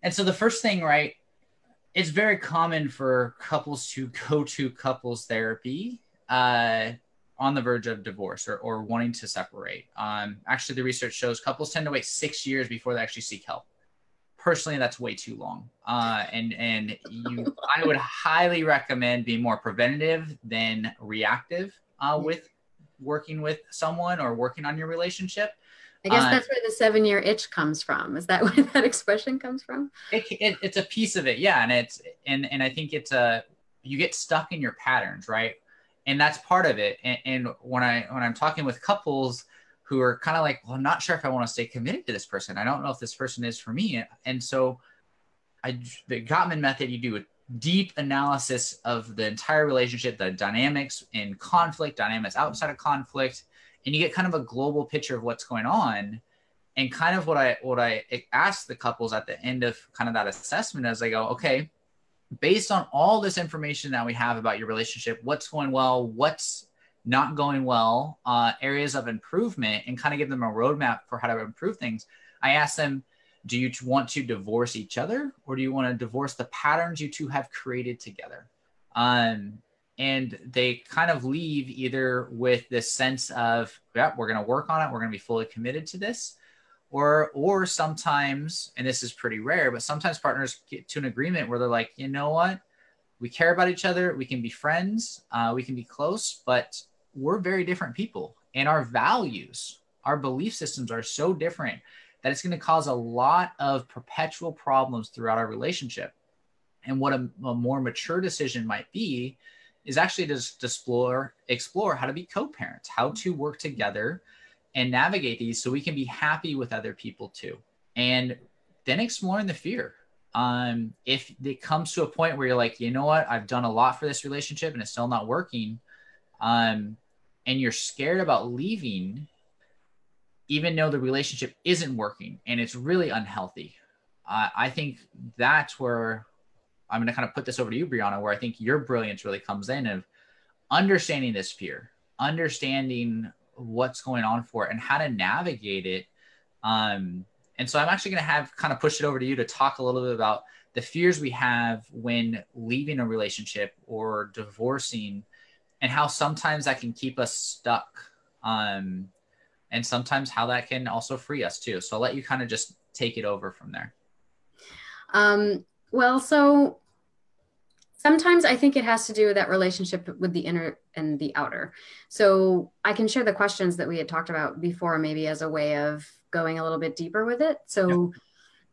And so the first thing, right, it's very common for couples to go to couples therapy on the verge of divorce or wanting to separate. Actually, the research shows couples tend to wait 6 years before they actually seek help. Personally, that's way too long. I would highly recommend being more preventative than reactive with working with someone or working on your relationship. I guess that's where the 7-year itch comes from. Is that where that expression comes from? It's a piece of it, yeah, and I think you get stuck in your patterns, right? And that's part of it. And when I'm talking with couples who are kind of like, well, I'm not sure if I want to stay committed to this person. I don't know if this person is for me. And so the Gottman method, you do a deep analysis of the entire relationship, the dynamics in conflict, dynamics outside of conflict, and you get kind of a global picture of what's going on. And kind of what I ask the couples at the end of kind of that assessment is I go, okay, based on all this information that we have about your relationship, what's going well, what's not going well, areas of improvement, and kind of give them a roadmap for how to improve things. I ask them, do you want to divorce each other, or do you want to divorce the patterns you two have created together? And they kind of leave either with this sense of, yeah, we're going to work on it, we're going to be fully committed to this, or sometimes, and this is pretty rare, but sometimes partners get to an agreement where they're like, you know what, we care about each other, we can be friends, we can be close, but we're very different people, and our values, our belief systems are so different that it's going to cause a lot of perpetual problems throughout our relationship. And what a more mature decision might be is actually just to explore how to be co-parents, how to work together and navigate these so we can be happy with other people too. And then exploring the fear. If it comes to a point where you're like, you know what, I've done a lot for this relationship and it's still not working, and you're scared about leaving, even though the relationship isn't working and it's really unhealthy, I think that's where I'm going to kind of put this over to you, Brianna, where I think your brilliance really comes in of understanding this fear, understanding what's going on for it and how to navigate it. And so I'm actually going to have kind of push it over to you to talk a little bit about the fears we have when leaving a relationship or divorcing, and how sometimes that can keep us stuck. And sometimes how that can also free us too. So I'll let you kind of just take it over from there. Well, so sometimes I think it has to do with that relationship with the inner and the outer. So I can share the questions that we had talked about before, maybe as a way of going a little bit deeper with it. So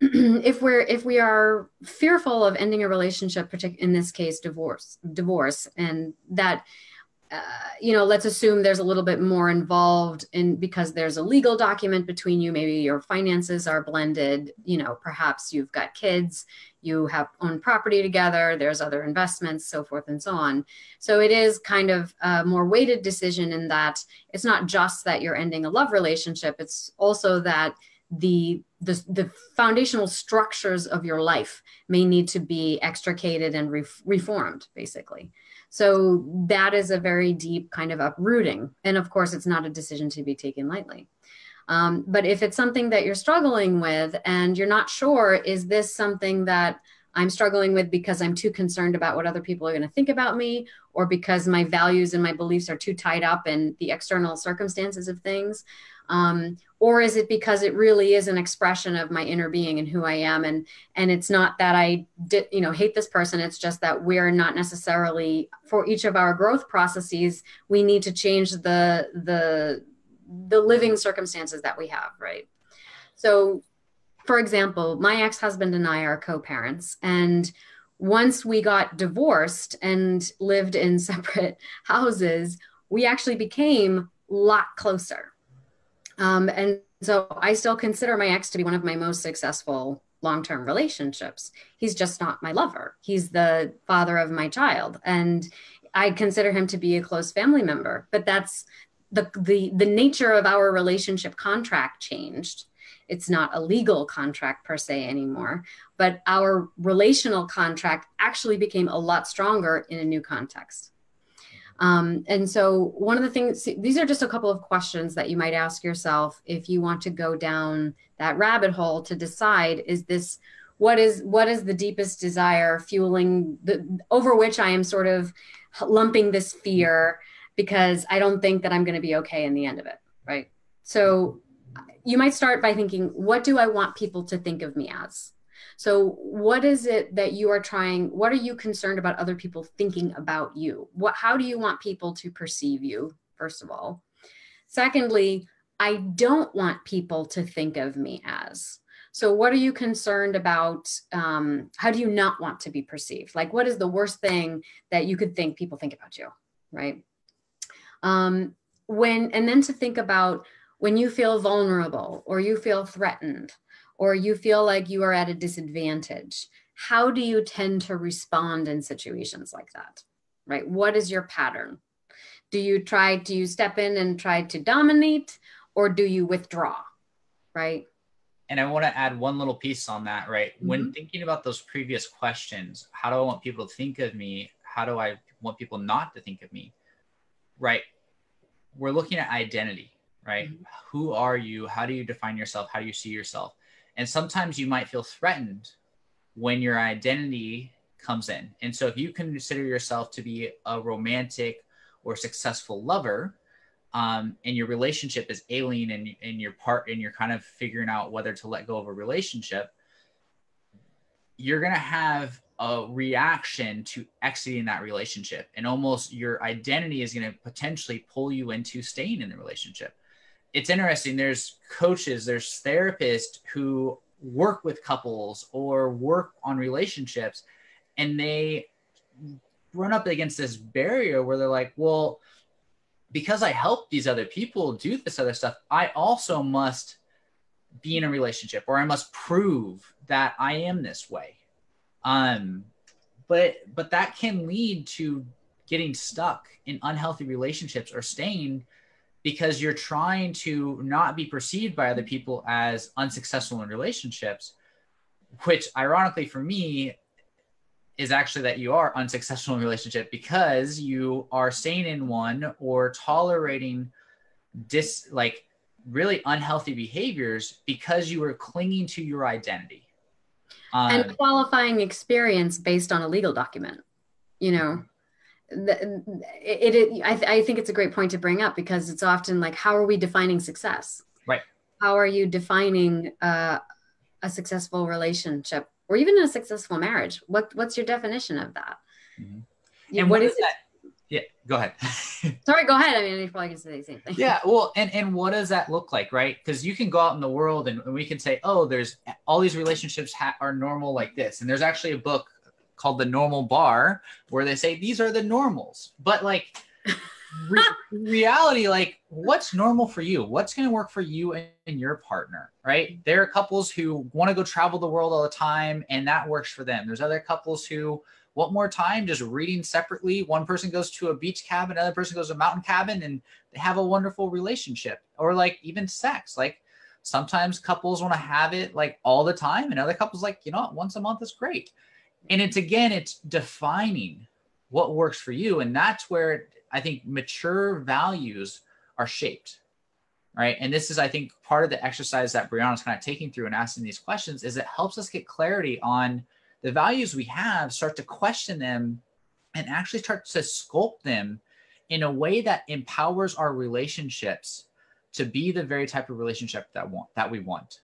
if we are fearful of ending a relationship, in this case, divorce, and that, let's assume there's a little bit more involved because there's a legal document between you. Maybe your finances are blended, perhaps you've got kids, you have owned property together, there's other investments, so forth and so on. So it is kind of a more weighted decision in that it's not just that you're ending a love relationship, it's also that the foundational structures of your life may need to be extricated and reformed, basically. So that is a very deep kind of uprooting. And of course, it's not a decision to be taken lightly. But if it's something that you're struggling with and you're not sure, is this something that I'm struggling with because I'm too concerned about what other people are going to think about me, or because my values and my beliefs are too tied up in the external circumstances of things? Or is it because it really is an expression of my inner being and who I am? And it's not that I hate this person. It's just that we're not necessarily, for each of our growth processes, we need to change the living circumstances that we have, right? So, for example, my ex-husband and I are co-parents, and once we got divorced and lived in separate houses, we actually became a lot closer. And so I still consider my ex to be one of my most successful long-term relationships. He's just not my lover. He's the father of my child, and I consider him to be a close family member. But that's the nature of our relationship contract changed. It's not a legal contract per se anymore, but our relational contract actually became a lot stronger in a new context. And so one of the things, these are just a couple of questions that you might ask yourself if you want to go down that rabbit hole to decide, is this what is the deepest desire fueling the over which I am sort of lumping this fear because I don't think that I'm going to be okay in the end of it, right? So you might start by thinking, what do I want people to think of me as? So what is it that you are trying, what are you concerned about other people thinking about you? How do you want people to perceive you, first of all? Secondly, I don't want people to think of me as. So what are you concerned about? How do you not want to be perceived? Like, what is the worst thing that you could think people think about you, right? And then to think about when you feel vulnerable or you feel threatened or you feel like you are at a disadvantage, how do you tend to respond in situations like that, right? What is your pattern? Do you step in and try to dominate, or do you withdraw, right? And I want to add one little piece on that, right? When Mm-hmm. thinking about those previous questions, how do I want people to think of me? How do I want people not to think of me? Right? We're looking at identity, right? Mm-hmm. Who are you? How do you define yourself? How do you see yourself? And sometimes you might feel threatened when your identity comes in. And so if you consider yourself to be a romantic or successful lover, and your relationship is alien and you're kind of figuring out whether to let go of a relationship, you're going to have a reaction to exiting that relationship, and almost your identity is going to potentially pull you into staying in the relationship. It's interesting. There's coaches, there's therapists who work with couples or work on relationships, and they run up against this barrier where they're like, well, because I help these other people do this other stuff, I also must be in a relationship, or I must prove that I am this way. But that can lead to getting stuck in unhealthy relationships or staying because you're trying to not be perceived by other people as unsuccessful in relationships, which ironically for me is actually that you are unsuccessful in a relationship because you are staying in one or tolerating like really unhealthy behaviors because you are clinging to your identity. And qualifying experience based on a legal document, you know. I think it's a great point to bring up because it's often like, how are we defining success? Right. How are you defining a successful relationship or even a successful marriage? What's your definition of that? Mm-hmm. You, And what what is is it? that? Yeah, go ahead. Sorry, go ahead. I mean, you're probably gonna say the same thing. Yeah, well, and what does that look like, right? Because you can go out in the world and we can say, oh, there's all these relationships are normal like this, and there's actually a book called The Normal Bar where they say these are the normals. But like reality, like what's normal for you? What's going to work for you and your partner, right? There are couples who want to go travel the world all the time, and that works for them. There's other couples who want more time just reading separately. One person goes to a beach cabin, another person goes to a mountain cabin, and they have a wonderful relationship. Or like even sex, like sometimes couples want to have it like all the time, and other couples like, you know what, once a month is great. And it's defining what works for you. And that's where I think mature values are shaped, right? And this is, I think, part of the exercise that Brianna's kind of taking through and asking these questions is it helps us get clarity on the values we have, start to question them, and actually start to sculpt them in a way that empowers our relationships to be the very type of relationship that we want.